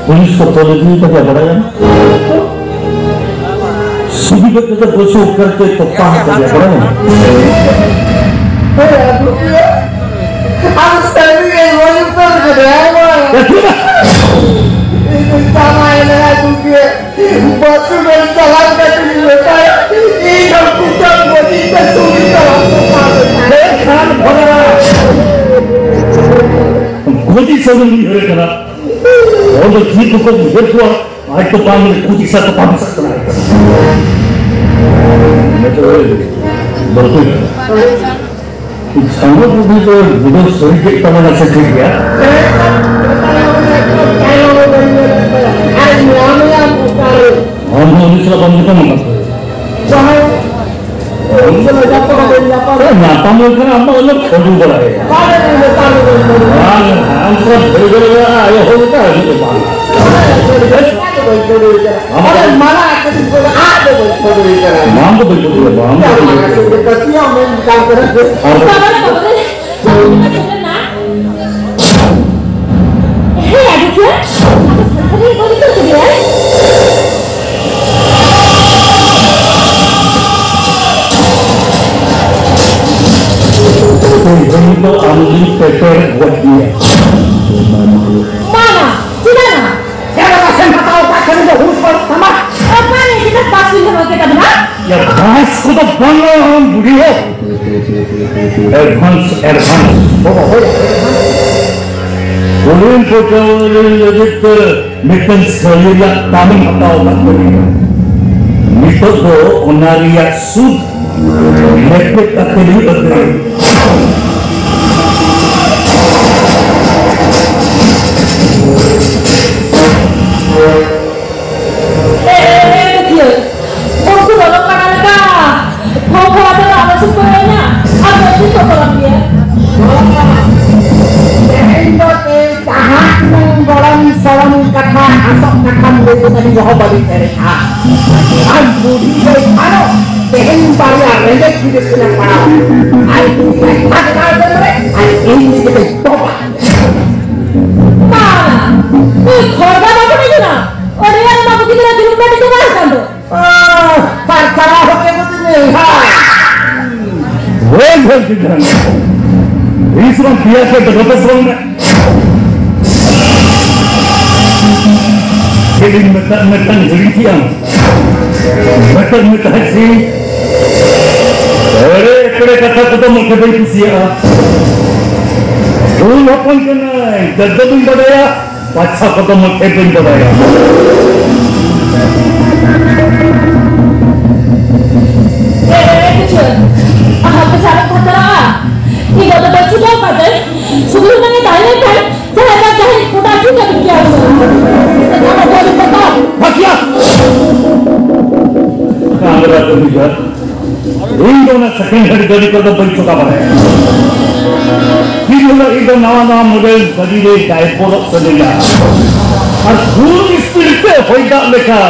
Police को तोड़ने का क्या बड़ा है? सुबह के तो बसु करके तो पास कर दिया बड़ा है। हम सभी ये वही पर करेंगे। ये सामान है तुझे बसु में चला के तुझे लेता है। ये लोग कुछ बोली तो सुनी तो हमको पास है। खान भरा। गोदी से नहीं हो रहा। और तो ठीक तो कुछ भेज हुआ। आज तो काम में कुछ ऐसा तो काम सकता है। मैं तो बिल्कुल संगत भी तो विदेश सोई के तमाना से ठीक है। हम इसला बंद कर मत। नाता में कर हम लोग छोड़ पड़ा है। हम सब बड़े आए हो तो है ये बात। अरे माना कुछ बोला आप बोल रहे हैं नाम तो बिल्कुल है नाम तो कतिया में काम कर रहे हैं ना हे आदित्य अरे बोली तो दिया ini तो आमली paper buat dia mana tidak jangan pasang tahu tak kena harus sama apa ni kita pasti sama kita benar ya bahas ko to bangla हम बुढ़ी हो एडवांस बोलें तो लगत मिटन सलिया तामिल हटाओ मत करिए मिटो तो ओनारिया सूद लेके तकली बदले tadi jawab balik dari an budi dari ano behen pariya rendek di sana para ai ada ai ini kita toba mana ni khorda babu ni na और यार बाबू की तरह जुर्म बैठ के बाहर कर दो पर खड़ा होके मुझे नहीं वो घर की तरह इस वक्त किया के डगपस में Keling metan jadi tiang, metan si. Kere kata kita mungkin berisi siapa. Dulu apa kena, jadul pun berdaya, pacar kita mungkin pun berdaya. Kecil, apa cara kata? Tidak ada baju dah pada. Sebelum ni dah ni kan, saya dah jahit kuda juga dia. Hakia. Kamera tu juga. Ini dona second hand गाड़ी को तो बन चुका है। फिर लोग एक नवा मॉडल गाड़ी ले डायपोलो चलेगा। और धूल स्पीड पे होइगा लेका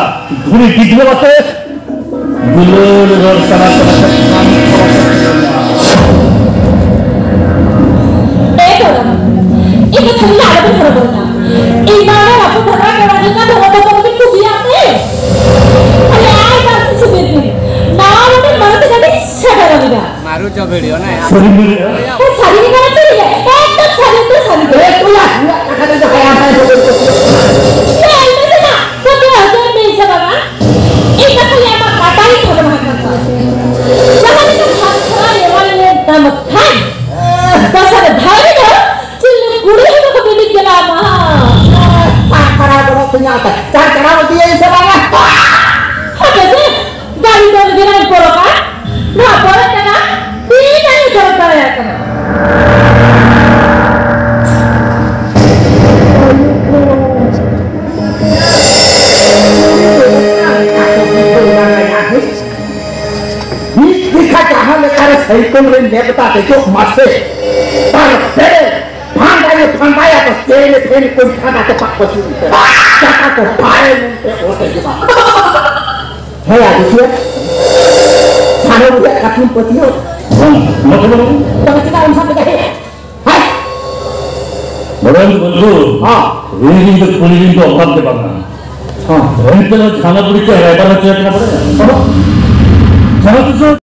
धूली वीडियो आते गुलोल रोड चला itu tidak ada benar-benar. Ibarat aku pernah kerana dengan orang itu siapa? Ada apa sih sebenarnya? Nama itu mana tadi siapa lagi? Maru coba video na ya. Sorry ni kan ciri ya? Itu sari. Itulah. Kata tu kayak apa? Ya, itu sana. Satu aja bisa bang. Ini kayak apa? Kata itu bagaimana? Jangan itu khasnya yang mana nama kan? Pasal dhari tu. Guru itu kebeli jalan mah. Cara orang ternyata. Cara dia sebanyak. Apa sih? Dari jalan korokan? Nah, boleh kan? Tidak itu cara ya kan. दिखा जहाँ लेकर cycle में नेपता देखो मसे पर फांदाया तो तेरे फेन कोई फांदा तो पक पसी चाका तो पाए में होते जी बात है यार देखिए सारे मुझे कठिन पति हो मतलब तो कितना इंसान पे है बड़े बंधु हाँ रेंजिंग तो पुलिसिंग तो अभाव के पाना हाँ रेंज तो खाना पुलिस है राइटर में चेक करना पड़ेगा चलो